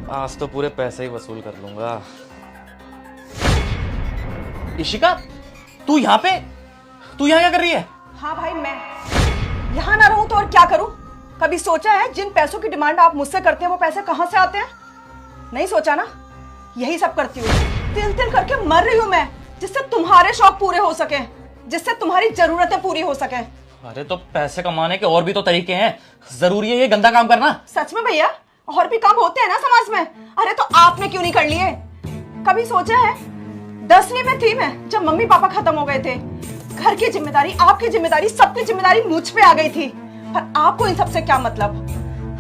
आज तो पूरे पैसे ही वसूल कर लूंगा। इशिका, तू यहाँ पे? तू यहाँ क्या कर रही है? हाँ भाई, मैं यहाँ ना रहूं तो और क्या करूं? कभी सोचा है जिन पैसों की डिमांड आप मुझसे करते हैं वो पैसे कहाँ से आते हैं? नहीं सोचा ना। यही सब करती हूँ, तिल तिल करके मर रही हूँ मैं, जिससे तुम्हारे शौक पूरे हो सके, जिससे तुम्हारी जरूरतें पूरी हो सके। अरे तो पैसे कमाने के और भी तो तरीके हैं, जरूरी है ये गंदा काम करना? सच में भैया, और भी काम होते हैं ना समाज में। अरे तो आपने क्यों नहीं कर लिए? कभी सोचा है 10वीं में थी मैं जब मम्मी पापा खत्म हो गए थे, घर की जिम्मेदारी, आपकी जिम्मेदारी, सबकी जिम्मेदारी मुझ पे आ गई थी, पर आपको इन सबसे क्या मतलब?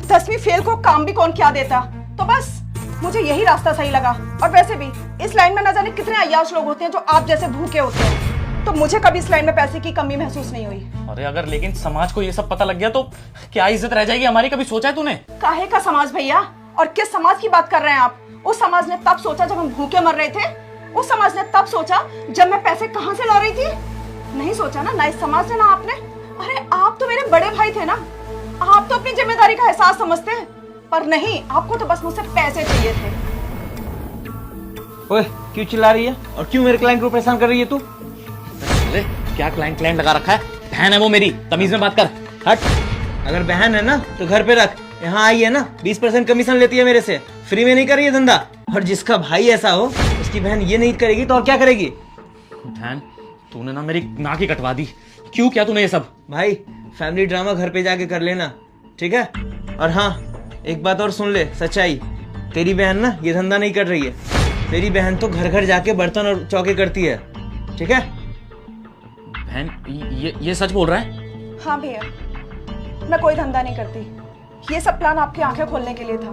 10वीं फेल को काम भी कौन क्या देता? तो बस मुझे यही रास्ता सही लगा। और वैसे भी इस लाइन में न जाने कितने अय्याश लोग होते हैं जो आप जैसे भूखे होते हैं, तो मुझे कभी इस लाइन में पैसे की कमी महसूस नहीं हुई। अरे अगर लेकिन समाज को ये सब पता लग गया तो क्या इज्जत रह जाएगी हमारी? कभी सोचा है तूने? काहे का समाज भैया? और किस समाज की बात कर रहे हैं आप? उस समाज ने तब सोचा जब हम भूखे मर रहे थे, उस समाज ने तब सोचा जब मैं पैसे कहां से ला रही थी। नहीं सोचा ना इस समाज ने, ना आपने। अरे आप तो मेरे बड़े भाई थे ना, आप तो अपनी जिम्मेदारी का एहसास समझते हैं, पर नहीं, आपको तो बस मुझसे पैसे चाहिए थे। ओए, क्यों चिल्ला रही है और क्यों मेरे क्लाइंट को परेशान कर रही है तू? अरे क्या क्लाइंट लगा रखा है? बहन है वो मेरी, तमीज में बात कर। हट। अगर बहन है ना तो घर पे रख। यहाँ आई है ना 20% कमीशन लेती है मेरे से, फ्री में नहीं कर रही है धंधा। और जिसका भाई ऐसा हो उसकी बहन ये नहीं करेगी तो और क्या करेगी? बहन, तूने ना मेरी नाक ही कटवा दी। क्यों किया तूने ये सब? भाई, फैमिली ड्रामा घर पे जाके कर लेना, ठीक है? और हाँ, एक बात और सुन ले, सच्चाई, तेरी बहन ना ये धंधा नहीं कर रही है। तेरी बहन तो घर घर जाके बर्तन और चौके करती है, ठीक है? बहन ये सच बोल रहा है? हाँ भैया, मैं कोई धंधा नहीं करती। ये सब प्लान आपकी आंखें खोलने के लिए था,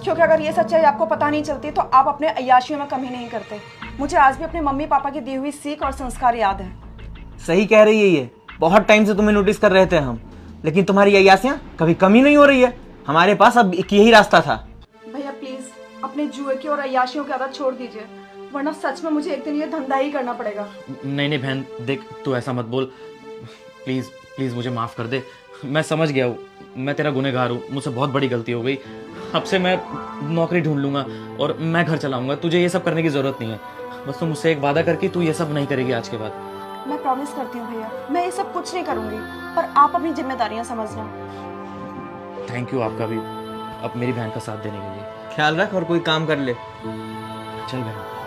क्योंकि अगर ये सच्चाई आपको पता नहीं चलती तो आप अपने अय्याशियों में कमी नहीं करते। मुझे आज भी अपने मम्मी पापा की दी हुई सीख और संस्कार याद है। सही कह रही है ये। बहुत टाइम से तुम्हें नोटिस कर रहे थे हम, लेकिन तुम्हारी अय्यासियां कभी कमी नहीं हो रही है। हमारे पास अब एक यही रास्ता था। भैया प्लीज अपने जुए की और अय्याशियों की आदत छोड़ दीजिए, वरना सच में मुझे एक दिन ये धंधा ही करना पड़ेगा। नहीं बहन, देख तू ऐसा मत बोल। प्लीज प्लीज मुझे माफ कर दे। मैं समझ गया हूँ, मैं तेरा गुनहगार हूँ, मुझसे बहुत बड़ी गलती हो गई। अब से मैं नौकरी ढूंढ लूंगा और मैं घर चलाऊंगा। तुझे ये सब करने की जरूरत नहीं है। बस तू मुझसे एक वादा कर कि तू ये सब नहीं करेगी आज के बाद। मैं प्रॉमिस करती हूँ भैया, मैं ये सब कुछ नहीं करूंगी, पर आप अपनी जिम्मेदारियां समझना। थैंक यू आपका भी, अब मेरी बहन का साथ देने के लिए। ख्याल रख और कोई काम कर ले। चल बहन।